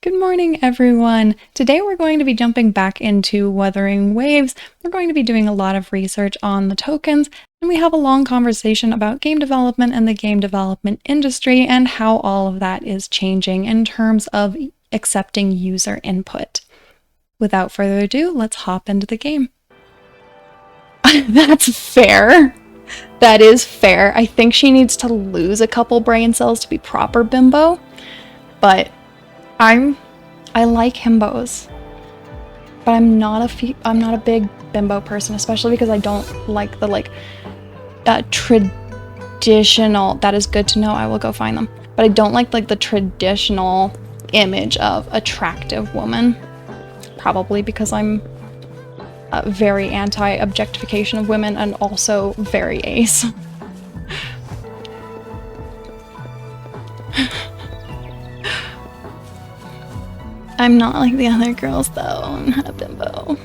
Good morning, everyone. Today we're going to be jumping back into Wuthering Waves. We're going to be doing a lot of research on the tokens, and we have a long conversation about game development and the game development industry and how all of that is changing in terms of accepting user input. Without further ado, let's hop into the game. That's fair. That is fair. I think she needs to lose a couple brain cells to be proper bimbo, but I like himbos, but I'm not a big bimbo person, especially because I don't like the traditional. That is good to know. I will go find them, but I don't like the traditional image of attractive woman. Probably because I'm very anti-objectification of women and also very ace. I'm not like the other girls though, I'm not a bimbo.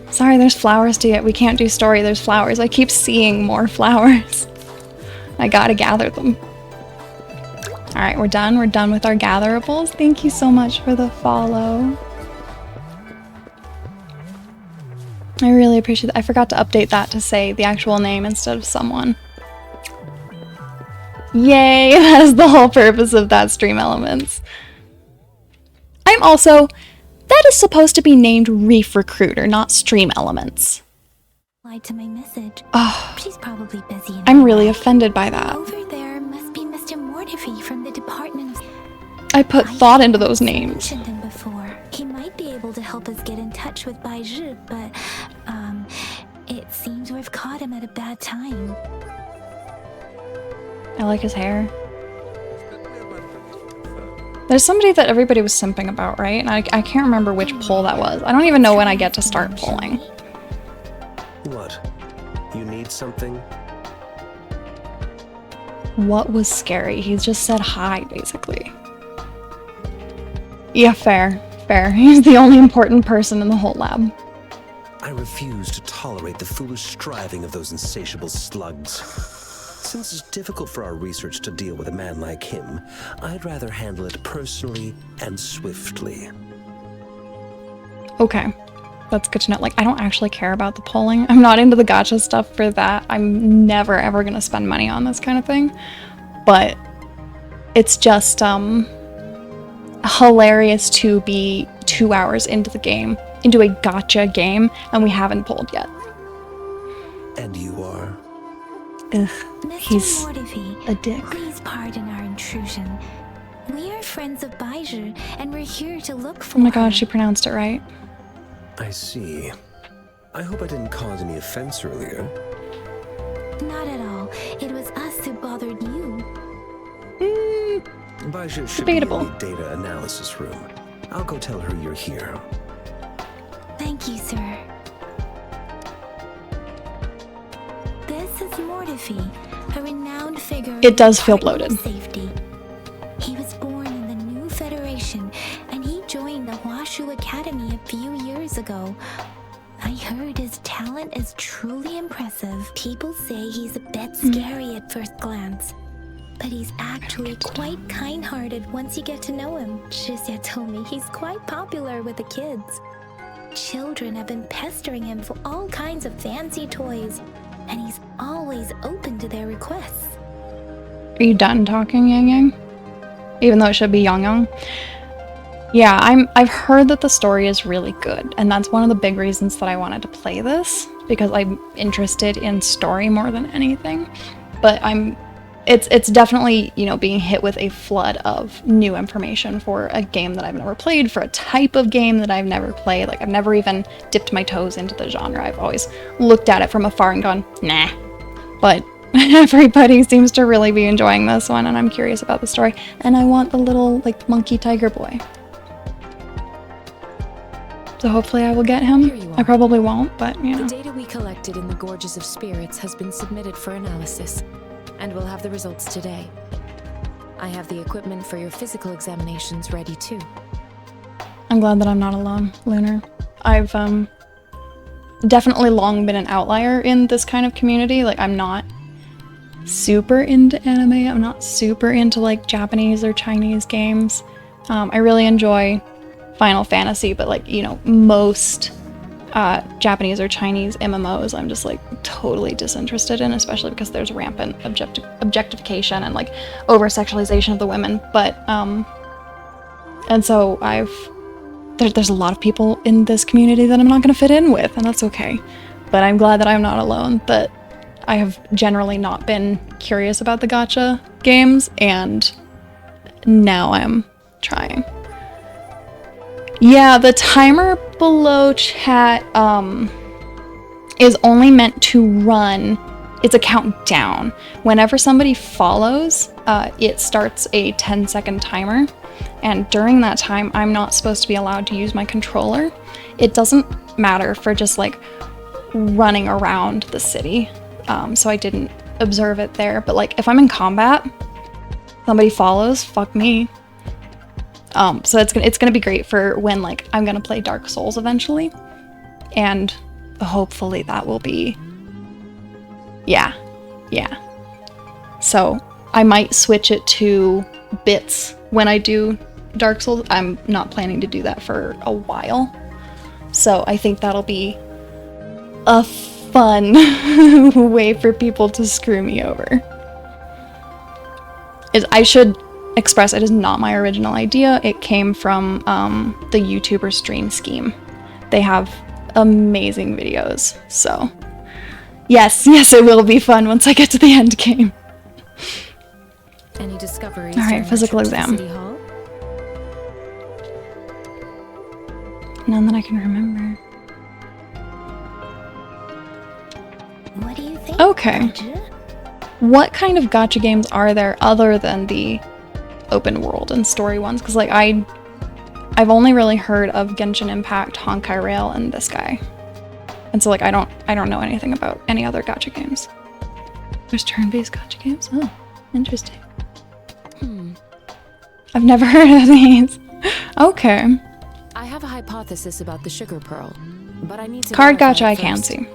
Sorry, there's flowers to get. We can't do story, there's flowers. I keep seeing more flowers. I gotta gather them. Alright, we're done with our gatherables. Thank you so much for the follow. I really appreciate that. I forgot to update that to say the actual name instead of someone. Yay, that's the whole purpose of that stream elements. I'm also, that is supposed to be named Reef Recruiter, not Stream Elements. To my message. Oh, she's probably busy. I'm really offended by that. Over there must be Mr. Mortify from the Department of... I put thought into those names. Mentioned him before. He might be able to help us get in touch with Bai Zhi, but it seems we've caught him at a bad time. I like his hair. There's somebody that everybody was simping about, right? And I can't remember which poll that was. I don't even know when I get to start polling. What? You need something? What was scary? He's just said hi, basically. Yeah, fair. Fair. He's the only important person in the whole lab. I refuse to tolerate the foolish striving of those insatiable slugs. Since it's difficult for our research to deal with a man like him, I'd rather handle it personally and swiftly. Okay. That's good to know. Like, I don't actually care about the polling. I'm not into the gacha stuff for that. I'm never ever gonna spend money on this kind of thing. But it's just hilarious to be 2 hours into the game, into a gacha game, and we haven't polled yet. And you are? Ugh, Mr. he's Mortify, a dick. Please pardon our intrusion. We are friends of Bai Zhi, and we're here to look for Oh my god, her. she pronounced it right. I see. I hope I didn't cause any offense earlier. Not at all. It was us who bothered you. Bai Zhi should Debatable. be in the data analysis room. I'll go tell her you're here. Thank you, sir. This is Mortify, a renowned figure. It does feel in the bloated. Department of Safety. He was born in the new Federation, and he joined the Huashu Academy a few years ago. I heard his talent is truly impressive. People say he's a bit scary at first glance, but he's actually quite kind-hearted once you get to know him. Shizia told me he's quite popular with the kids. Children have been pestering him for all kinds of fancy toys, and he's always open to their requests. Are you done talking, Yang Yang? Even though it should be Yang Yang? Yeah, I've heard that the story is really good, and that's one of the big reasons that I wanted to play this, because I'm interested in story more than anything. But it's definitely, you know, being hit with a flood of new information for a game that I've never played, for a type of game that I've never played. Like, I've never even dipped my toes into the genre. I've always looked at it from afar and gone, nah. But everybody seems to really be enjoying this one, and I'm curious about the story. And I want the little, like, monkey tiger boy. So hopefully I will get him. I probably won't, but, you know. The data we collected in the Gorges of Spirits has been submitted for analysis, and we'll have the results today. I have the equipment for your physical examinations ready too. I'm glad that I'm not alone, Lunar. I've definitely long been an outlier in this kind of community. Like, I'm not super into anime. I'm not super into like Japanese or Chinese games. I really enjoy Final Fantasy, but like, you know, most Japanese or Chinese MMOs I'm just like totally disinterested in, especially because there's rampant objectification and like over sexualization of the women. But and so there's a lot of people in this community that I'm not going to fit in with, and that's okay. But I'm glad that I'm not alone, that I have generally not been curious about the gacha games, and now I'm trying. Yeah, the timer below chat is only meant to run, it's a countdown. Whenever somebody follows, it starts a 10-second timer, and during that time, I'm not supposed to be allowed to use my controller. It doesn't matter for just like running around the city, so I didn't observe it there, but like if I'm in combat, somebody follows, fuck me. So it's gonna be great for when like I'm gonna play Dark Souls eventually, and hopefully that will be, yeah. So I might switch it to bits when I do Dark Souls. I'm not planning to do that for a while, so I think that'll be a fun way for people to screw me over. I should express, it is not my original idea. It came from the YouTuber Stream Scheme. They have amazing videos, so yes, it will be fun once I get to the end game. Any discoveries? All right, physical exam. None that I can remember. What do you think? Okay. Roger? What kind of gacha games are there other than the open world and story ones? Because like I've only really heard of Genshin Impact, Honkai Rail, and this guy, and so like I don't know anything about any other gacha games. There's turn-based gacha games. Oh, interesting. I've never heard of these. Okay. I have a hypothesis about the sugar pearl, but I need to Card verify gacha I it can first. see.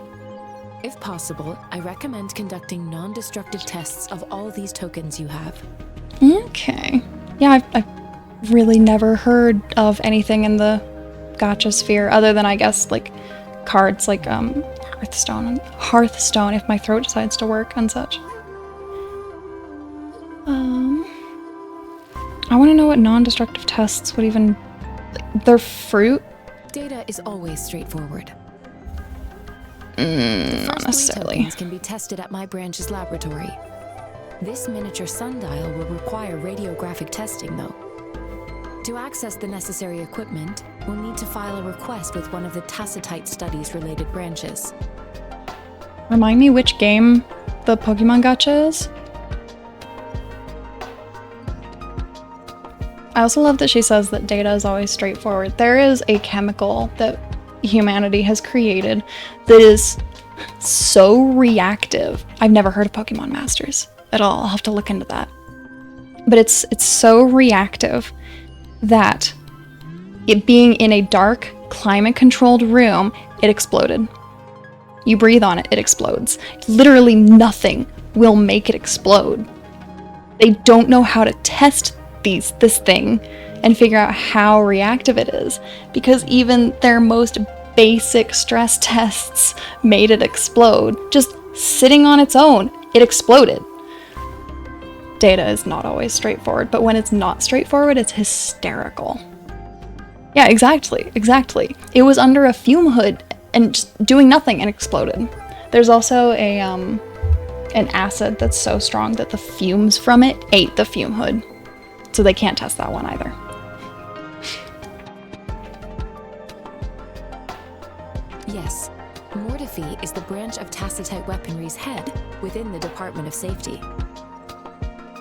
If possible, I recommend conducting non-destructive tests of all these tokens you have. Okay. Yeah, I've really never heard of anything in the gacha sphere other than I guess like cards like Hearthstone if my throat decides to work and such. I want to know what non-destructive tests would even... They're fruit? Data is always straightforward. Not The first 3 necessarily. tokens can be tested at my branch's laboratory. This miniature sundial will require radiographic testing, though. To access the necessary equipment, we'll need to file a request with one of the Tacitite Studies-related branches. Remind me which game the Pokemon gacha is? I also love that she says that data is always straightforward. There is a chemical that humanity has created that is so reactive. I've never heard of Pokemon Masters at all. I'll have to look into that. But it's so reactive that it being in a dark, climate-controlled room, it exploded. You breathe on it, it explodes. Literally nothing will make it explode. They don't know how to test this thing and figure out how reactive it is, because even their most basic stress tests made it explode. Just sitting on its own, it exploded. Data is not always straightforward, but when it's not straightforward, it's hysterical. Yeah, exactly. It was under a fume hood and just doing nothing and exploded. There's also an acid that's so strong that the fumes from it ate the fume hood. So they can't test that one either. Yes, Mortefi is the branch of Tacitite Weaponry's head within the Department of Safety.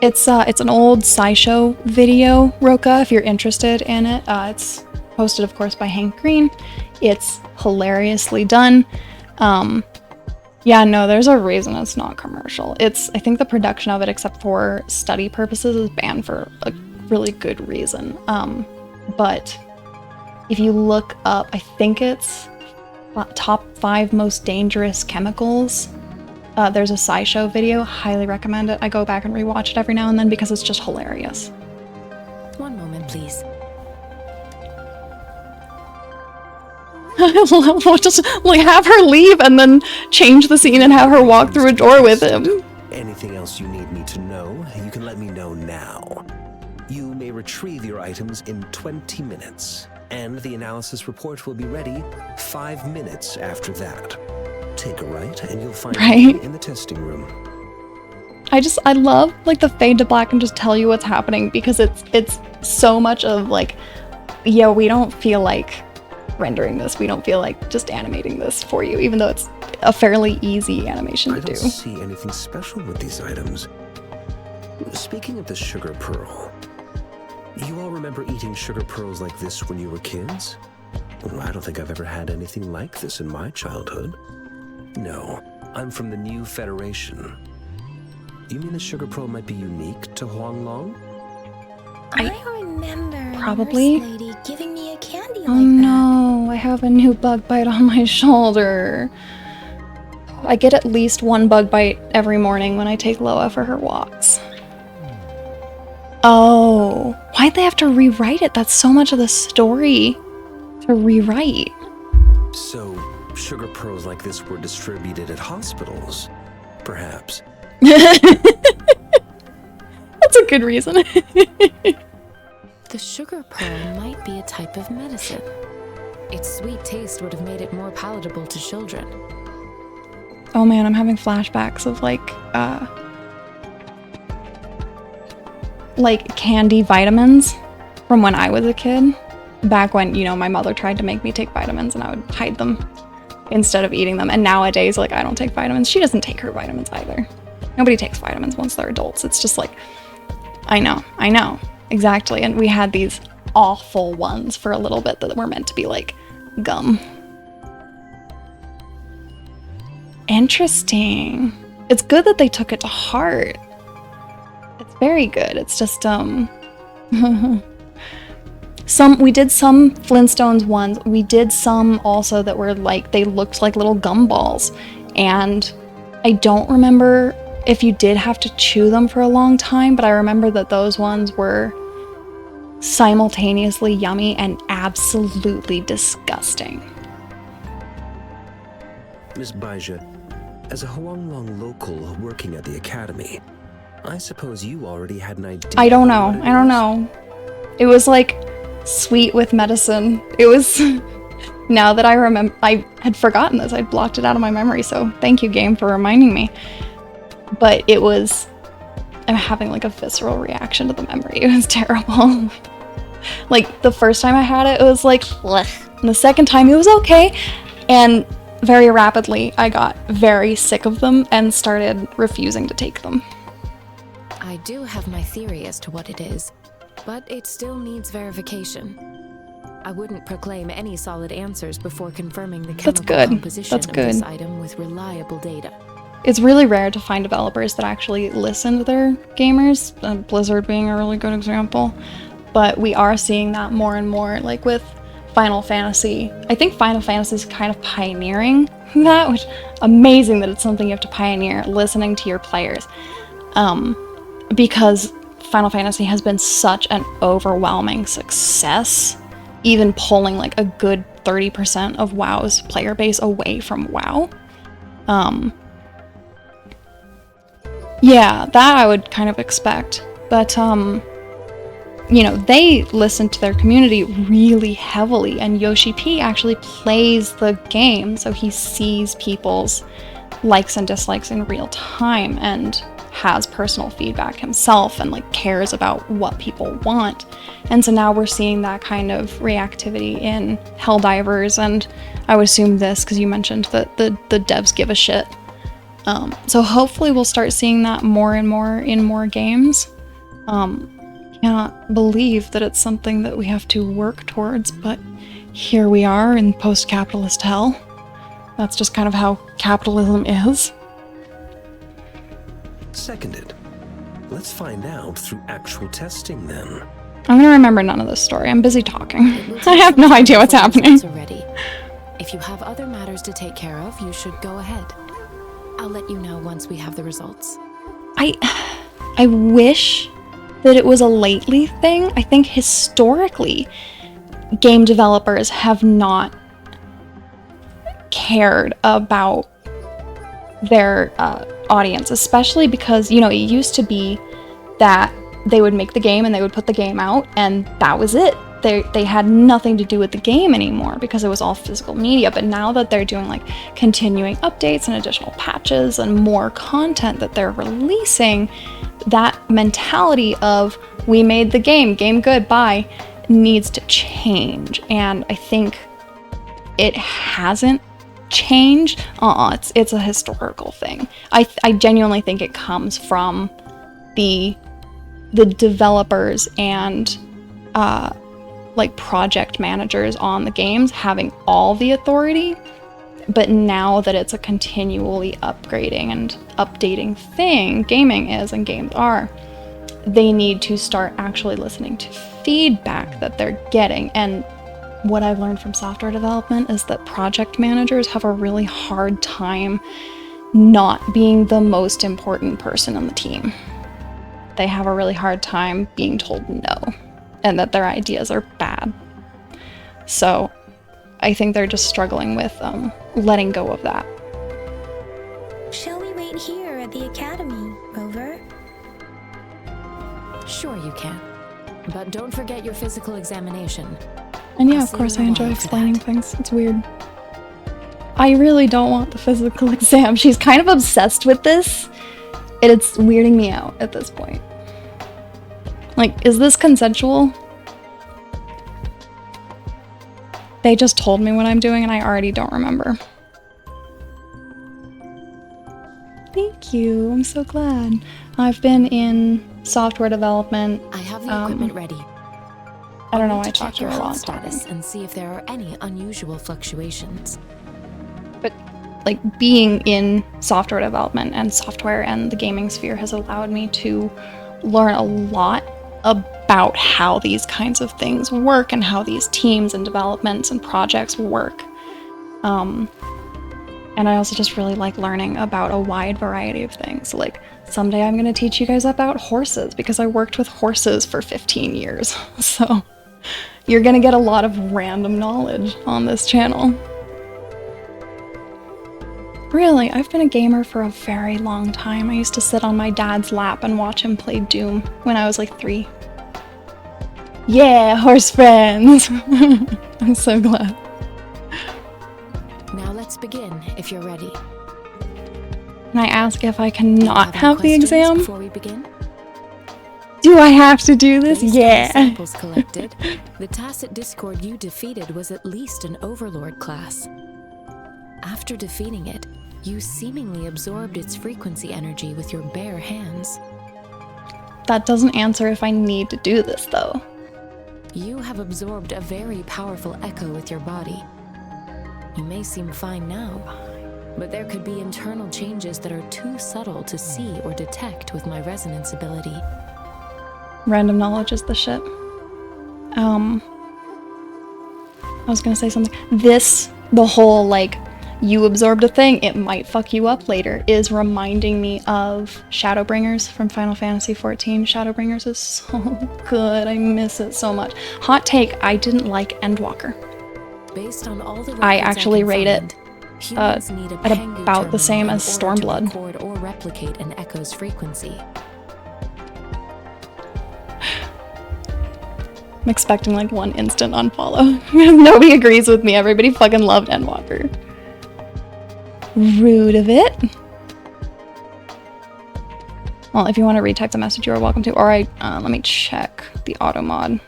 It's an old SciShow video, Roka, if you're interested in it. It's hosted, of course, by Hank Green. It's hilariously done. Yeah, no, there's a reason it's not commercial. I think the production of it, except for study purposes, is banned for a really good reason. But if you look up, I think it's top 5 most dangerous chemicals There's a SciShow video, highly recommend it. I go back and rewatch it every now and then because it's just hilarious. One moment, please. We'll just like have her leave and then change the scene and have her walk through a door with him. Anything else you need me to know, you can let me know now. You may retrieve your items in 20 minutes, and the analysis report will be ready 5 minutes after that. Take a right, and you'll find me in the testing room. I love like the fade to black and just tell you what's happening because it's so much of like, yeah, we don't feel like rendering this. We don't feel like just animating this for you, even though it's a fairly easy animation to do. I don't see anything special with these items. Speaking of the sugar pearl, you all remember eating sugar pearls like this when you were kids? Well, I don't think I've ever had anything like this in my childhood. No, I'm from the New Federation. You mean the sugar pearl might be unique to Huanglong? I remember probably. a nurse lady giving me a candy like Oh no, I have a new bug bite on my shoulder. I get at least one bug bite every morning when I take Loa for her walks. Oh, why'd they have to rewrite it? That's so much of the story to rewrite. So, sugar pearls like this were distributed at hospitals, perhaps. That's a good reason. The sugar pearl might be a type of medicine. Its sweet taste would have made it more palatable to children. Oh man, I'm having flashbacks of like candy vitamins from when I was a kid. Back when, you know, my mother tried to make me take vitamins and I would hide them instead of eating them. And nowadays, like, I don't take vitamins. She doesn't take her vitamins either. Nobody takes vitamins once they're adults. It's just like, I know, exactly. And we had these awful ones for a little bit that were meant to be like gum. Interesting. It's good that they took it to heart. It's very good. It's just, we did some Flintstones ones. We did some also that were like, they looked like little gumballs. And I don't remember if you did have to chew them for a long time, but I remember that those ones were simultaneously yummy and absolutely disgusting. Miss Baija, as a Huanglong local working at the academy, I suppose you already had an idea. I don't know. It was like sweet with medicine. It was, now that I remember, I had forgotten this. I'd blocked it out of my memory, so thank you, game, for reminding me. But it was, I'm having like a visceral reaction to the memory. It was terrible. Like, the first time I had it, it was like, blech. And the second time it was okay. And very rapidly, I got very sick of them and started refusing to take them. I do have my theory as to what it is, but it still needs verification. I wouldn't proclaim any solid answers before confirming the chemical composition of this item with reliable data. It's really rare to find developers that actually listen to their gamers, Blizzard being a really good example. But we are seeing that more and more, like with Final Fantasy. I think Final Fantasy is kind of pioneering that, which amazing that it's something you have to pioneer, listening to your players. Because Final Fantasy has been such an overwhelming success, even pulling like a good 30% of WoW's player base away from WoW. Yeah, that I would kind of expect. But, you know, they listen to their community really heavily, and Yoshi P actually plays the game, so he sees people's likes and dislikes in real time and has personal feedback himself and like cares about what people want. And so now we're seeing that kind of reactivity in Helldivers, and I would assume this because you mentioned that the devs give a shit. So hopefully we'll start seeing that more and more in more games. Cannot believe that it's something that we have to work towards, but here we are in post-capitalist hell. That's just kind of how capitalism is. Seconded. Let's find out through actual testing then. I'm gonna remember none of this story. I'm busy talking. I have no idea what's happening. If you have other matters to take care of, you should go ahead. I'll let you know once we have the results. I wish that it was a lately thing. I think historically, game developers have not cared about their audience, especially because, you know, it used to be that they would make the game and they would put the game out and that was it. They had nothing to do with the game anymore because it was all physical media. But now that they're doing like continuing updates and additional patches and more content that they're releasing, that mentality of we made the game good, bye, needs to change. And I think it hasn't changed. It's a historical thing. I genuinely think it comes from the developers and like project managers on the games having all the authority, but now that it's a continually upgrading and updating thing, gaming is and games are, they need to start actually listening to feedback that they're getting. And what I've learned from software development is that project managers have a really hard time not being the most important person on the team. They have a really hard time being told no and that their ideas are bad. So I think they're just struggling with letting go of that. Shall we wait here at the academy, Rover? Sure you can. But don't forget your physical examination. And yeah, I'll of see course you I in a enjoy while for explaining that. things. It's weird. I really don't want the physical exam. She's kind of obsessed with this, and it's weirding me out at this point. Like, is this consensual? They just told me what I'm doing and I already don't remember. Thank you, I'm so glad. I've been in software development. I have the equipment ready. I don't know I'll why I need to talked check to her your a lot. health status and see if there are any unusual fluctuations. But like being in software development and software and the gaming sphere has allowed me to learn a lot about how these kinds of things work and how these teams and developments and projects work. And I also just really like learning about a wide variety of things. Like someday I'm going to teach you guys about horses because I worked with horses for 15 years. So you're going to get a lot of random knowledge on this channel. Really, I've been a gamer for a very long time. I used to sit on my dad's lap and watch him play Doom when I was like 3. Yeah, horse friends! I'm so glad. Now let's begin, if you're ready. Can I ask if I Do you cannot any have the questions exam? before we begin? Do I have to do this? Based on the Yeah! samples collected, the Tacit Discord you defeated was at least an Overlord class. After defeating it, you seemingly absorbed its frequency energy with your bare hands. That doesn't answer if I need to do this, though. You have absorbed a very powerful echo with your body. You may seem fine now, but there could be internal changes that are too subtle to see or detect with my resonance ability. Random knowledge is the shit. I was gonna say something. The whole, like, you absorbed a thing, it might fuck you up later, is reminding me of Shadowbringers from Final Fantasy XIV. Shadowbringers is so good. I miss it so much. Hot take, I didn't like Endwalker. Based on all the I records actually can rate it, find, humans need a at Pengu about the same terminal as in order to Stormblood. record or replicate an echo's frequency. I'm expecting like one instant unfollow. Nobody agrees with me. Everybody fucking loved Endwalker. Rude of it. Well, if you want to retype the message, you are welcome to. Or let me check the auto mod.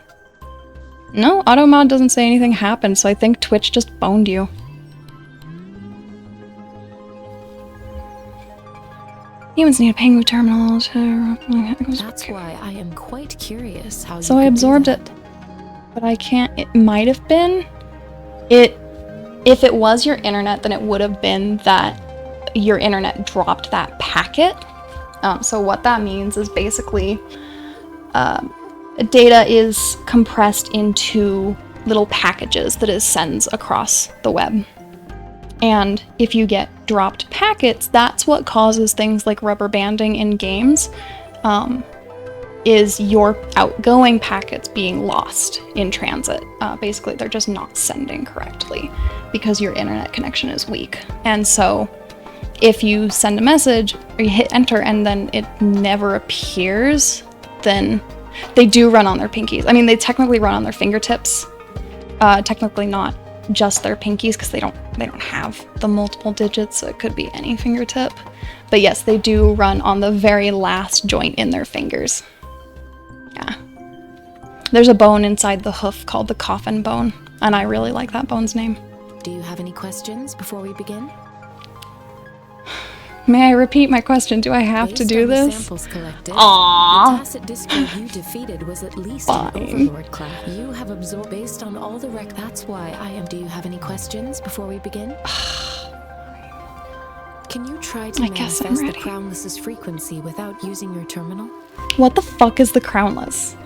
No, auto mod doesn't say anything happened, so I think Twitch just boned you. Humans need a Pengu terminal to... That's why I am quite curious how So you I could do absorbed that. it. But I can't... It might have been... If it was your internet, then it would have been that your internet dropped that packet. So what that means is basically data is compressed into little packages that it sends across the web. And if you get dropped packets, that's what causes things like rubber banding in games, is your outgoing packets being lost in transit. Basically, they're just not sending correctly because your internet connection is weak. And so if you send a message or you hit enter and then it never appears, then they do run on their pinkies. I mean, they technically run on their fingertips. Technically not just their pinkies, because they don't have the multiple digits, so it could be any fingertip. But yes, they do run on the very last joint in their fingers. Yeah. There's a bone inside the hoof called the coffin bone, and I really like that bone's name. Do you have any questions before we begin? May I repeat my question? Do I have to do this? Samples collected, Aww. the tacit discord you defeated was at least an overlord class. You have absorbed based on all the rec. That's why I am. Do you have any questions before we begin? Can you try to manifest the Crownless's frequency without using your terminal? What the fuck is the Crownless?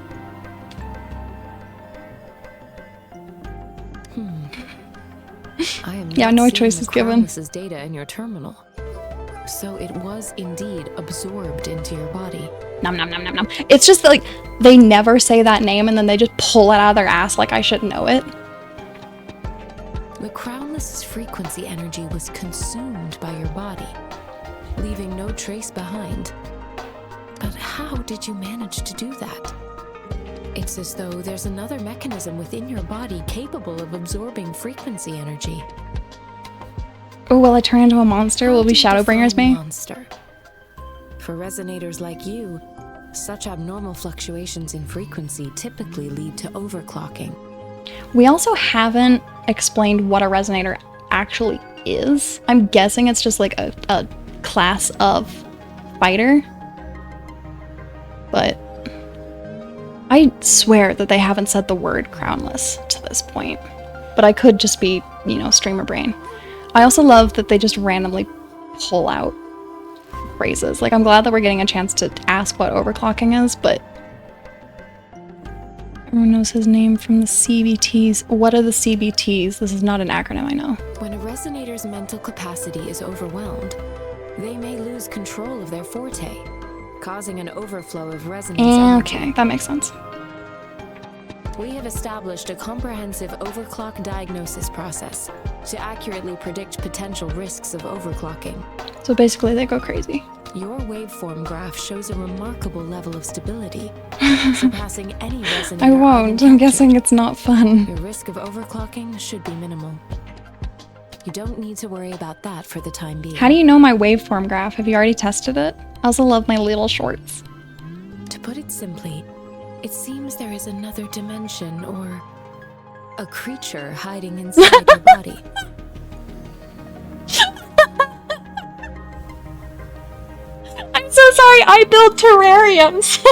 I am yeah, no choice is given. Crownless's data in your terminal. So it was indeed absorbed into your body. Nom nom nom nom nom. It's just like they never say that name and then they just pull it out of their ass like I should know it. The Crownless's frequency energy was consumed by your body, leaving no trace behind. But how did you manage to do that? It's as though there's another mechanism within your body capable of absorbing frequency energy. Oh, will I turn into a monster? Will be Shadowbringers me? Monster. For resonators like you, such abnormal fluctuations in frequency typically lead to overclocking. We also haven't explained what a resonator actually is. I'm guessing it's just like a class of fighter. But I swear that they haven't said the word crownless to this point. But I could just be, you know, streamer brain. I also love that they just randomly pull out phrases. Like, I'm glad that we're getting a chance to ask what overclocking is, but everyone knows his name from the CBTs. What are the CBTs? This is not an acronym, I know. When a resonator's mental capacity is overwhelmed, they may lose control of their forte, causing an overflow of resonance energy. Okay, that makes sense. We have established a comprehensive overclock diagnosis process to accurately predict potential risks of overclocking. So basically they go crazy. Your waveform graph shows a remarkable level of stability, surpassing any resonator. I won't. I'm guessing it's not fun. Your risk of overclocking should be minimal. You don't need to worry about that for the time being. How do you know my waveform graph? Have you already tested it? I also love my little shorts. To put it simply, it seems there is another dimension or a creature hiding inside your body. I'm so sorry, I build terrariums.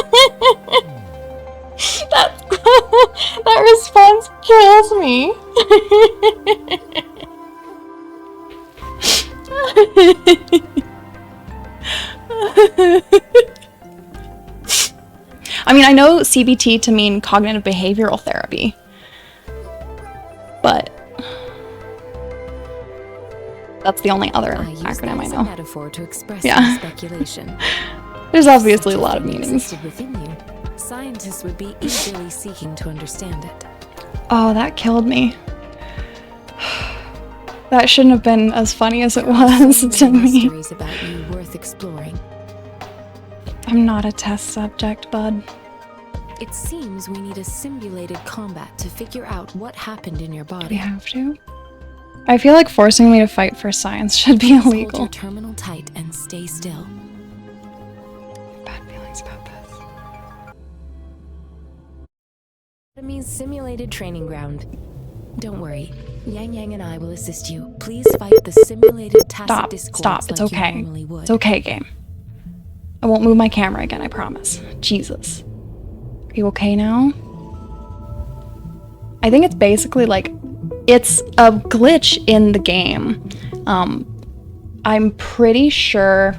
That response kills me. I mean, I know CBT to mean cognitive behavioral therapy, but that's the only other acronym I know. A metaphor to express speculation. There's obviously a lot of meanings. Within you, scientists would be eagerly seeking to understand it. Oh, that killed me. That shouldn't have been as funny as it was to me. Mysteries about you worth exploring. I'm not a test subject, bud. It seems we need a simulated combat to figure out what happened in your body. We have to? I feel like forcing me to fight for science should be illegal. Hold your terminal tight and stay still. Bad feelings about this. Enemy's simulated training ground. Don't worry. Yang Yang and I will assist you. Please fight the simulated tacit discords. Stop. It's like okay. You normally would. It's okay, game. I won't move my camera again, I promise. Jesus. Are you okay now? I think it's basically like, it's a glitch in the game. I'm pretty sure.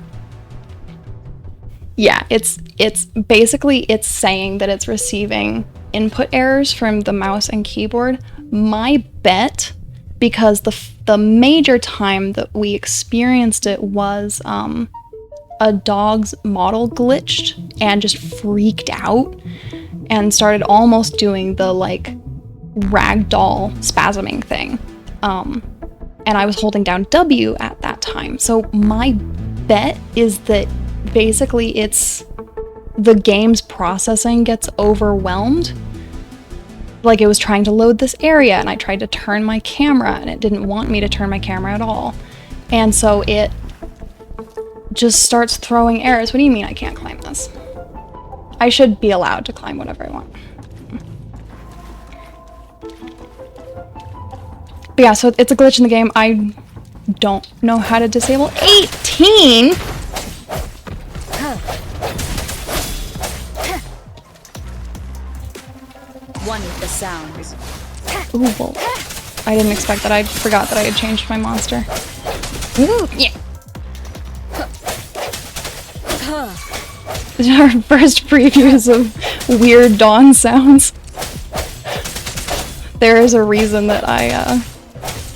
Yeah, it's basically, it's saying that it's receiving input errors from the mouse and keyboard. My bet because the major time that we experienced it was a dog's model glitched and just freaked out and started almost doing the like ragdoll spasming thing. And I was holding down W at that time. So my bet is that basically it's the game's processing gets overwhelmed. Like it was trying to load this area and I tried to turn my camera and it didn't want me to turn my camera at all. And so it just starts throwing errors. What do you mean I can't climb this? I should be allowed to climb whatever I want. But yeah, so it's a glitch in the game. I don't know how to disable 18! One with the sounds. Ooh, well, I didn't expect that. I forgot that I had changed my monster. Ooh, yeah. Our first previews of weird dawn sounds. There is a reason that I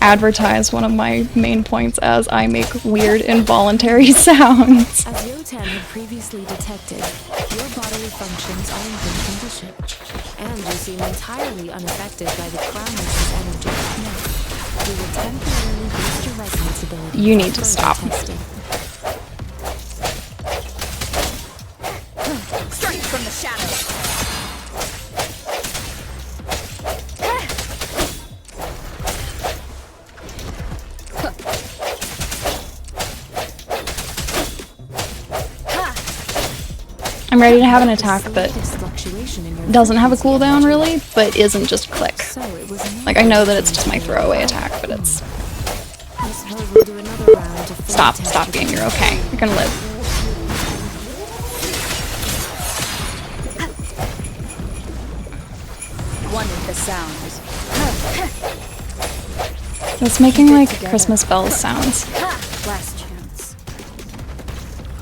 advertise one of my main points as I make weird involuntary sounds. As Yotan had previously detected, your bodily functions are in good condition, and you seem entirely unaffected by the Crownless's energy. We will temporarily boost your resonance ability. You need to for stop. testing. Strike from the shadows. I'm ready to have an attack that Slightest fluctuation in your doesn't have a frequency cooldown energy. really, but isn't just click. So it was Like I know that it's just my throwaway attack, but it's... I suppose we'll do another round of Stop being, you're okay. You're gonna live. One with the sounds. It's making like Christmas bells sounds. Last chance.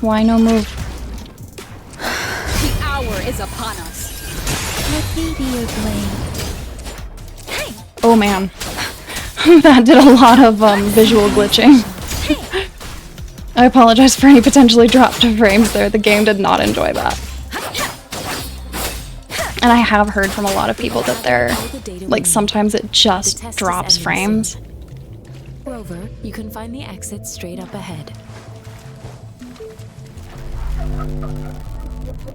Why no move? The hour is upon us. Let me be your blade. Oh man. That did a lot of visual glitching. I apologize for any potentially dropped frames there. The game did not enjoy that. And I have heard from a lot of people that they're, like, sometimes it just drops frames. Rover, you can find the exit straight up ahead.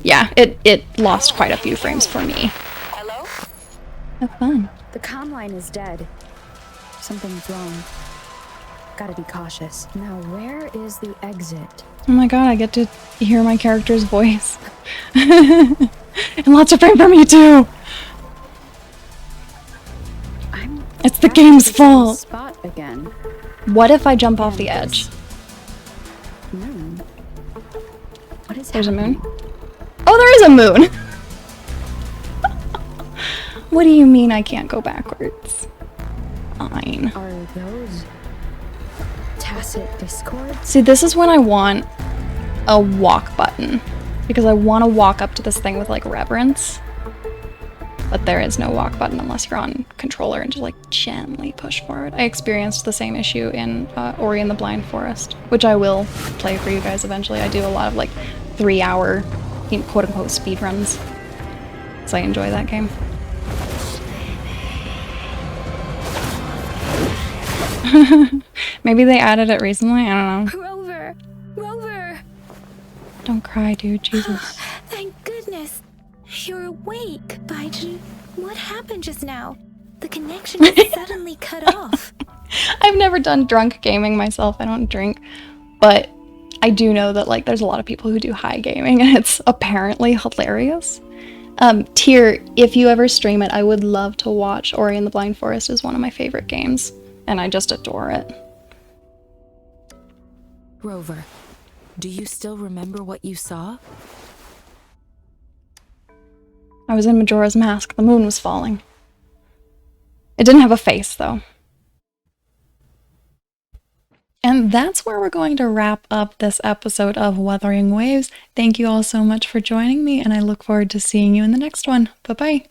Yeah, it lost quite a few frames for me. Hello? Have fun. The comm line is dead. Something's wrong. Gotta be cautious. Now, where is the exit? Oh my god, I get to hear my character's voice. And lots of frame for me too! It's the back game's to the same fault! Spot again. What if I jump off the edge? Moon. What is There's a happening? moon? Oh, there is a moon! What do you mean I can't go backwards? Fine. Are those tacit discord? See, this is when I want a walk button. Because I want to walk up to this thing with, like, reverence. But there is no walk button unless you're on controller and just, like, gently push forward. I experienced the same issue in Ori and the Blind Forest, which I will play for you guys eventually. I do a lot of, like, 3-hour, quote-unquote, speedruns. So I enjoy that game. Maybe they added it recently? I don't know. Rover! Rover! Don't cry, dude. Jesus. Thank goodness! You're awake, Baiji. What happened just now? The connection was suddenly cut off. I've never done drunk gaming myself. I don't drink. But I do know that, like, there's a lot of people who do high gaming, and it's apparently hilarious. Tyr, if you ever stream it, I would love to watch. Ori and the Blind Forest is one of my favorite games, and I just adore it. Rover, do you still remember what you saw? I was in Majora's Mask. The moon was falling. It didn't have a face, though. And that's where we're going to wrap up this episode of Wuthering Waves. Thank you all so much for joining me, and I look forward to seeing you in the next one. Bye-bye.